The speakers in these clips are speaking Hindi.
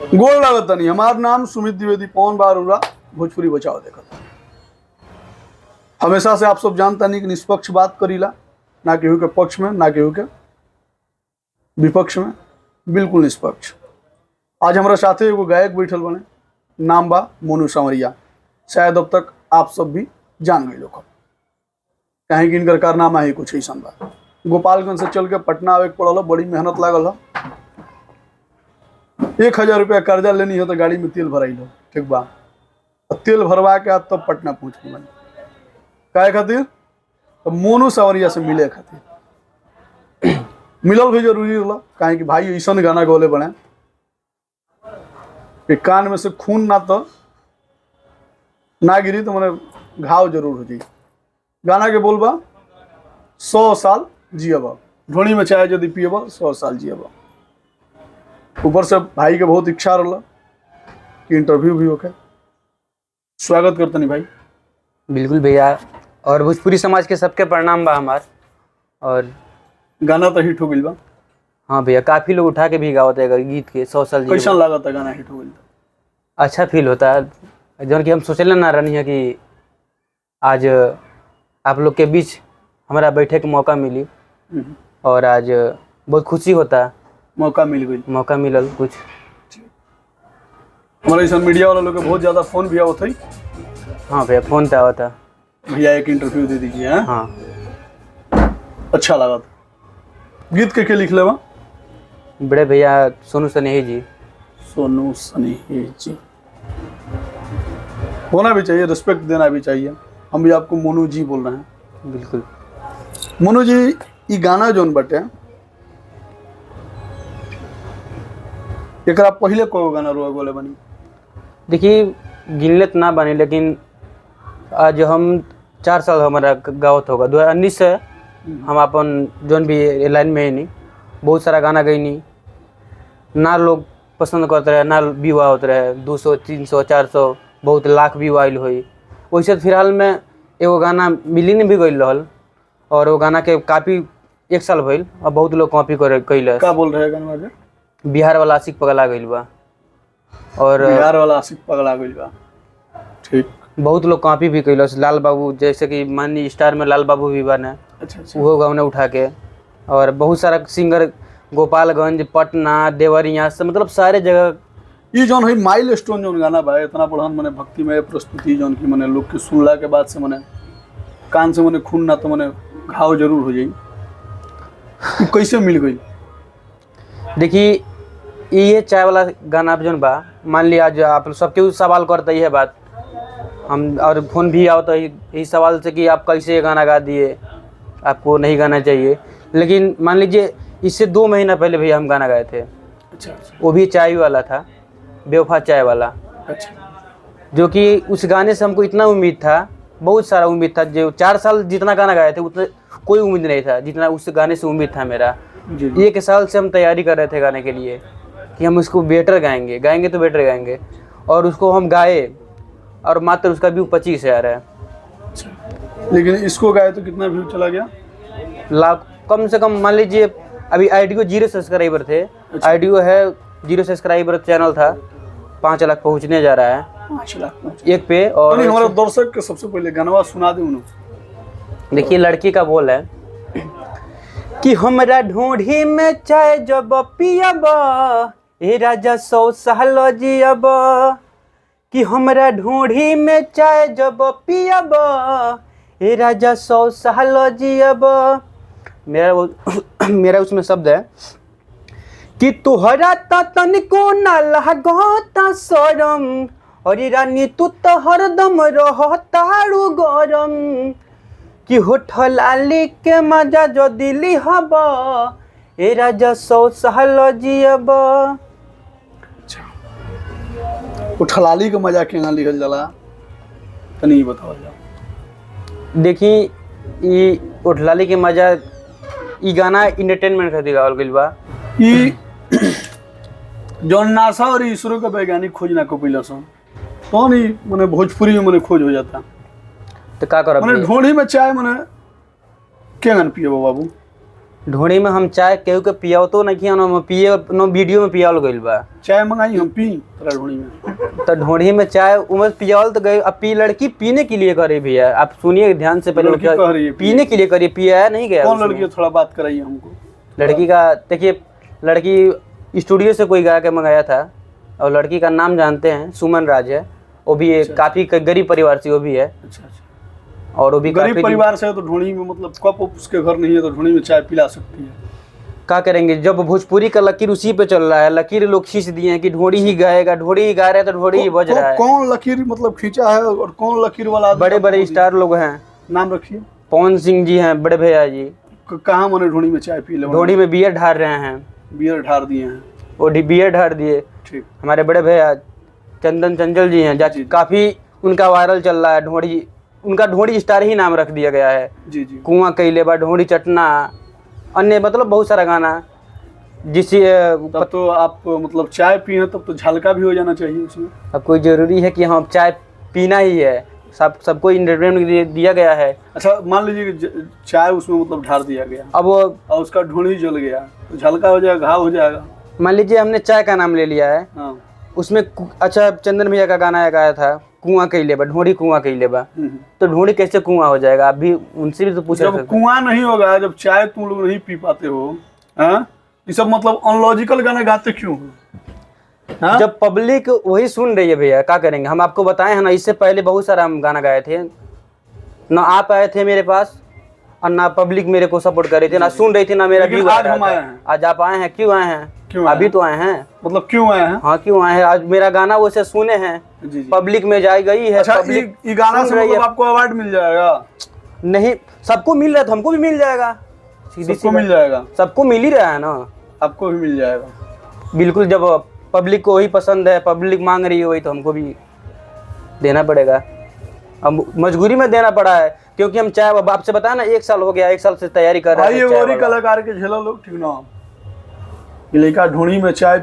गोल लागत नहीं। हमार नाम सुमित द्विवेदी, पवन बारूरा, भोजपुरी बचाओ देखत। हमेशा से आप सब जानता नहीं कि निष्पक्ष बात करीला, ना केहू के पक्ष में ना केहू के विपक्ष में, बिल्कुल निष्पक्ष। आज हमारा साथे एगो गायक बैठल बने, नाम बा मोनू सांवरिया। शायद अब तक आप सब भी जान गए लोग, कहीं कि इनकर कारनामा ही कुछ ऐसा बा। गोपालगंज से चल के पटना आवे के पड़ल, बड़ी मेहनत लागल। 1000 रुपया कर्जा लेनी हो तो गाड़ी में तेल भराई लो, ठीक बा। तेल भरवा के तब तो पटना पहुँच गए काहे खातिर, तो मोनू सांवरिया से मिले खातिर। मिलल भी जरूरी होला, काहे कि भाई ऐसा गाना गौले बने कि कान में से खून ना तो ना गिरी तो मैंने घाव जरूर हो जाए। गाना के बोलबा 100 साल जियब, ढोनी में चाय यदि पियब 100 साल जियब। ऊपर से भाई के बहुत इच्छा रहा कि इंटरव्यू भी होके। स्वागत करते नहीं भाई। बिल्कुल भैया, और भोजपुरी समाज के सबके प्रणाम बा हमार। और गाना तो हिट हो गई बा। हाँ भैया, काफ़ी लोग उठा के भी गावत है गीत के 100 साल। कैसा लागत है गाना हिट हो गई? अच्छा फील होता है, जौन कि हम सोचले ना रहनी है कि आज आप लोग के बीच हमारा बैठे के मौका मिली, और आज बहुत खुशी होता। मौका मिल गई, मौका मिलल कुछ। हमारे ऐसा मीडिया वाला लोग के बहुत ज़्यादा फ़ोन भी आवत है। हाँ भैया, फ़ोन तो आवता। भैया एक इंटरव्यू दे दीजिए। हाँ, अच्छा लगा। गीत के लिख लेवा? बड़े भैया सोनू सनेही जी। सोनू सनेही जी होना भी चाहिए, रिस्पेक्ट देना भी चाहिए। हम भी आपको मोनू जी बोल रहे हैं। बिल्कुल मोनू जी, ये गाना जोन बटे एकरा पहले को गाना रुआ गोले बनी? देखिए, गिनलेत ना बनी, लेकिन आज हम 4 साल हमारा गावत होगा। 2019 से हम अपन जोन भी लाइन में है नहीं, बहुत सारा गाना गई नहीं ना, लोग पसंद करते रहे ना, व्यू होते रहे 200 300 400 बहुत लाख व्यू आयल हुई। वैसे फिलहाल में एगो गाना मिलियन भी गई रहल, और वो गाना के काफ़ी 1 साल भइल, और बहुत लोग कॉपी कैल। का बोल रहे गाना में? बिहार वाला आशिक पगला गइल बा, और बिहार वाला आशिक पगला गइल बा। ठीक, बहुत लोग कॉपी भी कैल। लाल बाबू, जैसे कि मानी स्टार में लाल बाबू भी बने। अच्छा। वो गाने उठा के, और बहुत सारा सिंगर गोपालगंज, पटना, देवरिया से, मतलब सारे जगह। ये जौन है माइल स्टोन जौन गाना बा, इतना बढ़न मने भक्तिमय प्रस्तुति जौन की मने लोग के सुनला के बाद से मने कान से मने खून ना तो मने घाव जरूर हो जाई। कैसे मिल गई? देखिए, ये चाय वाला गाना जौन बा, मान लिया आज आप सबके सवाल करते ही है बात, हम और फोन भी आओ तो यही सवाल से कि आप कैसे ये गाना गा दिए, आपको नहीं गाना चाहिए। लेकिन मान लीजिए इससे 2 महीना पहले भैया हम गाना गाए थे। अच्छा। वो भी चाय वाला था, बेवफा चाय वाला। अच्छा। जो कि उस गाने से हमको इतना उम्मीद था, बहुत सारा उम्मीद था। जो 4 साल जितना गाना गाए थे उतना कोई उम्मीद नहीं था जितना उस गाने से उम्मीद था मेरा। 1 साल से हम तैयारी कर रहे थे गाने के लिए कि हम उसको बेटर गाएंगे तो बेटर गाएंगे, और उसको हम गाए, और मात्र उसका व्यू 25,000 है। लेकिन इसको गाए तो कितना व्यू चला गया? लाख कम से कम। मान लीजिए अभी आईडियो 0 सब्सक्राइबर थे। अच्छा। आईडियो है 0 सब्सक्राइबर चैनल था, 5 लाख पहुंचने जा रहा है 5 लाख एक पे। और हमारे दर्शक के सबसे पहले गाना सुना दे उन्होंने। देखिए, लड़की का बोल है कि हमरा ढूंढी में चाय जब पियब, ए राजा 100 साल जियब। कि हमरा ढूंढी में चाय जब पियब, ए राजा 100 साल जियब। मेरा उसमें शब्द है कि तुहरा तनिको ना लागता शरम, अरे रानी तू तो हरदम रहतारू गरम। कि होठ लाली के मजा जो दिली हब, ए राजा 100 साल जियब। उठलाली के मजा केना लिखल जाला तनी बताओ जाओ। देखी, ई उठलाली के मजा, ई गाना इंटरटेनमेंट खातिर गावल गइल बा। ई जौन नासा और इसरो का वैज्ञानिक खोज ना कपिला सन, तो नहीं मने भोजपुरी में मने खोज हो जाता। तो का करब? मने ढोड़ी में चाय मने केगन पियबो बाबू? ढोड़ी में हम चाय केहू के पियाओ तो नहीं किया ना पिए ना वीडियो में पियाल गइल बा। चाय मंगाई हम पी तेरा ढोड़ी में। तो ढोड़ी में चाय उमर पियाल तो गए, अब लड़की पीने के लिए करे भैया, आप सुनिए ध्यान से पहले। लड़की कह रही है पीने के लिए करिए, पिया नहीं गया। कौन लड़की है, थोड़ा बात कराइए हमको। लड़की का देखिए, लड़की स्टूडियो से कोई गा के मंगाया था और लड़की का नाम जानते हैं, सुमन राज है। वो भी काफी गरीब परिवार से वो भी है। अच्छा। और वो भी गरीब परिवार से है तो ढोड़ी में मतलब कप उसके घर नहीं है तो ढोड़ी में चाय पिला सकती है। क्या करेंगे, जब भोजपुरी का लकीर उसी पे चल रहा है, लकीर लोग खींच दिए हैं कि ढोड़ी ही गाएगा, ढोड़ी ही गा रहे हैं तो ढोड़ी ही बज रहा है। कौन लकीर मतलब खींचा है और कौन लकीर वाला? बड़े बड़े स्टार लोग हैं। नाम रखिए। पवन सिंह जी हैं, बड़े भैया जी। कहाँ मैंने ढोड़ी में चाय पी ले? ढोड़ी में बियर ढार रहे हैं। बियर ढार दिए हैं? वो बियर ढार दिए। ठीक। हमारे बड़े भैया चंदन चंचल जी हैं, काफी उनका वायरल चल रहा है। ढोड़ी, उनका ढोड़ी स्टार ही नाम रख दिया गया है। जी। कुआं कैले बा, ढोड़ी चटना, अन्य मतलब बहुत सारा गाना। जिससे तब तो आप मतलब चाय पिए तब तो झलका भी हो जाना चाहिए उसमें। अब कोई जरूरी है कि हम चाय पीना ही है? सबको एंटरटेनमेंट दिया गया है। अच्छा, मान लीजिए कि चाय उसमें मतलब ढार दिया गया, अब और उसका ढोड़ी जल गया तो झलका हो जाएगा, घाव हो जाएगा। मान लीजिए हमने चाय का नाम ले लिया है। हाँ। उसमें अच्छा चंदन भैया का गाना गाया था, कुआं कैले बा, ढोड़ी कुआं कैले बा। तो ढोड़ी कैसे कुआं हो जाएगा? आप भी उनसे भी तो पूछ जब कुआं नहीं होगा, जब चाय तुम लोग नहीं पी पाते हो, हाँ, ये सब मतलब अनलॉजिकल गाना गाते क्यों हो? हाँ? जब पब्लिक वही सुन रही है भैया, क्या करेंगे? हम आपको बताए हैं ना, इससे पहले बहुत सारा हम गाना गाए थे ना, आप आए थे मेरे पास और ना पब्लिक मेरे को सपोर्ट कर रही थी, ना सुन रही थी, ना मेरा व्यू। आज हम आए हैं। आज आप आए हैं, क्यों आए हैं? क्यों अभी तो आए हैं। मतलब क्यों आए हैं? हाँ, क्यों आए हैं? आज मेरा गाना वैसे सुने हैं, जी। पब्लिक में जाई गई है। अच्छा, पब्लिक ये गाना से मतलब आपको अवार्ड मिल जाएगा? नहीं, सबको मिल रहा है तो हमको भी मिल जाएगा। सीधी सबको मिल जाएगा? सबको मिल ही रहा है ना। आपको भी मिल जाएगा बिल्कुल। जब पब्लिक को वही पसंद है, पब्लिक मांग रही है वही, तो हमको भी देना पड़ेगा। अब मजबूरी में देना पड़ा है, क्योंकि हम चाय, अब आपसे बताया ना, 1 साल हो गया, 1 साल से तैयारी कर रहे हैं। भाई, कलाकार के झेला लोग, ठीक ना? ये लड़का ढोड़ी में चाय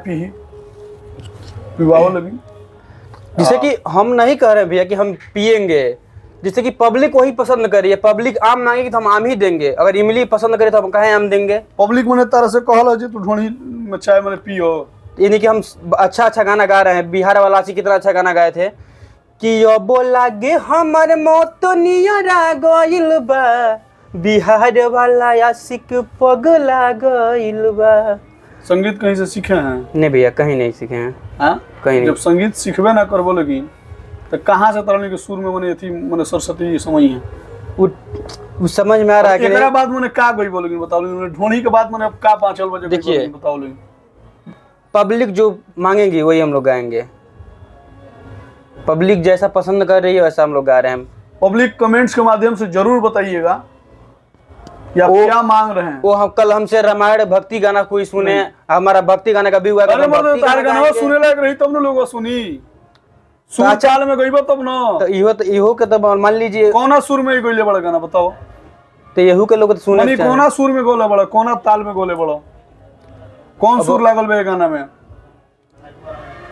पिवाओ लगी। जिससे कि हम नहीं कह रहे भैया कि हम पियेंगे, जिससे कि पब्लिक वही पसंद करिए। पब्लिक आम मांगेगी तो हम आम ही देंगे, अगर इमली पसंद करे तो हम कहें आम देंगे। पब्लिक मैंने तरह से कहला जी तू ढोड़ी में चाय मैंने पियो। ये नहीं कि हम अच्छा गाना गा रहे हैं। बिहार वाला से कितना अच्छा गाना गाए थे कि यो बोला गे हमर मौत नियरा गइल बा, बिहार वाला आशिक पगला गइल बा। संगीत कहीं से सीखे हैं? नहीं भैया, कहीं नहीं सीखे हैं। हाँ? कहीं नहीं। जब संगीत सीखबे ना करबो लगी तो कहाँ से तरह के सुर में मैंने थी, मैंने सरस्वती समय है वो समझ में आ रहा है कि एकरा बाद मैंने का गई बोलोगी बताओ लगी, ढोड़ी के बाद मैंने अब का 5 बजे देखिए, बताओ लगी। पब्लिक जो मांगेगी वही हम लोग गाएंगे। पब्लिक जैसा पसंद कर रही है वैसा हम लोग गा रहे हैं। पब्लिक कमेंट्स के माध्यम से जरूर बताइएगा कि आप क्या मांग रहे हैं। वो हम कल हमसे रामायण भक्ति गाना कोई सुने, हमारा भक्ति गाने का भी हुआ। अरे मतलब तार गाना सुने लायक रही तब न लोग सुनी, सुर चाल में गईबो तब न। तो इहो के तो मान लीजिए कौना सुर में गईले बड़ा गाना बताओ तो यहू के लोग तो सुने नहीं, कौना सुर में गोले बड़ा, कौना ताल में गोले बड़ा, कौन सुर लागल बे गाना में?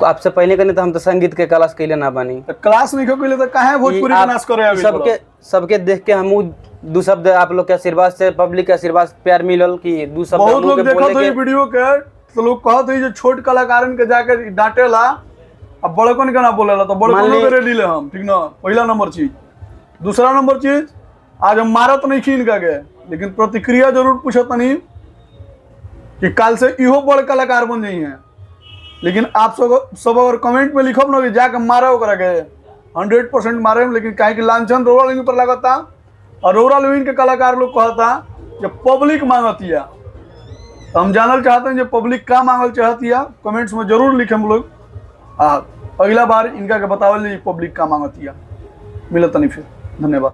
आपसे पहले करने तो हम तो संगीत के क्लास कैले ना बनी। तो क्लास नहीं कैले तो काहे भोजपुरी का नाश करे? सबके देख के हम दो शब्द आप लोग के आशीर्वाद से, पब्लिक के आशीर्वाद प्यार मिलल कि दो शब्द बहुत लोग देखत हो वीडियो के तो लोग कहत है जो छोट कलाकारन के जाके डांटेला, अब बड़कन के ना बोलेला तो बड़कन के रेडी ले हम, ठीक ना? पहला नंबर चीज। दूसरा नंबर चीज, आज हम मारत नहीं छीन का गए, लेकिन प्रतिक्रिया जरूर पूछत नहीं कि काल से इहो बड़ कलाकार बन जाई हैं। लेकिन आप सब अगर कमेंट में लिखब ना कि जाके मारा ओकरा गए, 100% मारे, लेकिन काहे कि लांछन रोरा लिंग पर लगता और रोरा लिंग के कलाकार लोग कहता जब पब्लिक मांगतिया, तो हम जानल चाहते हैं जो पब्लिक का मांगल चाहतिया, कमेंट्स में जरूर लिखे हम लोग। अगला बार इनका के बतावल पब्लिक का मांगतिया। मिलत नहीं फिर, धन्यवाद।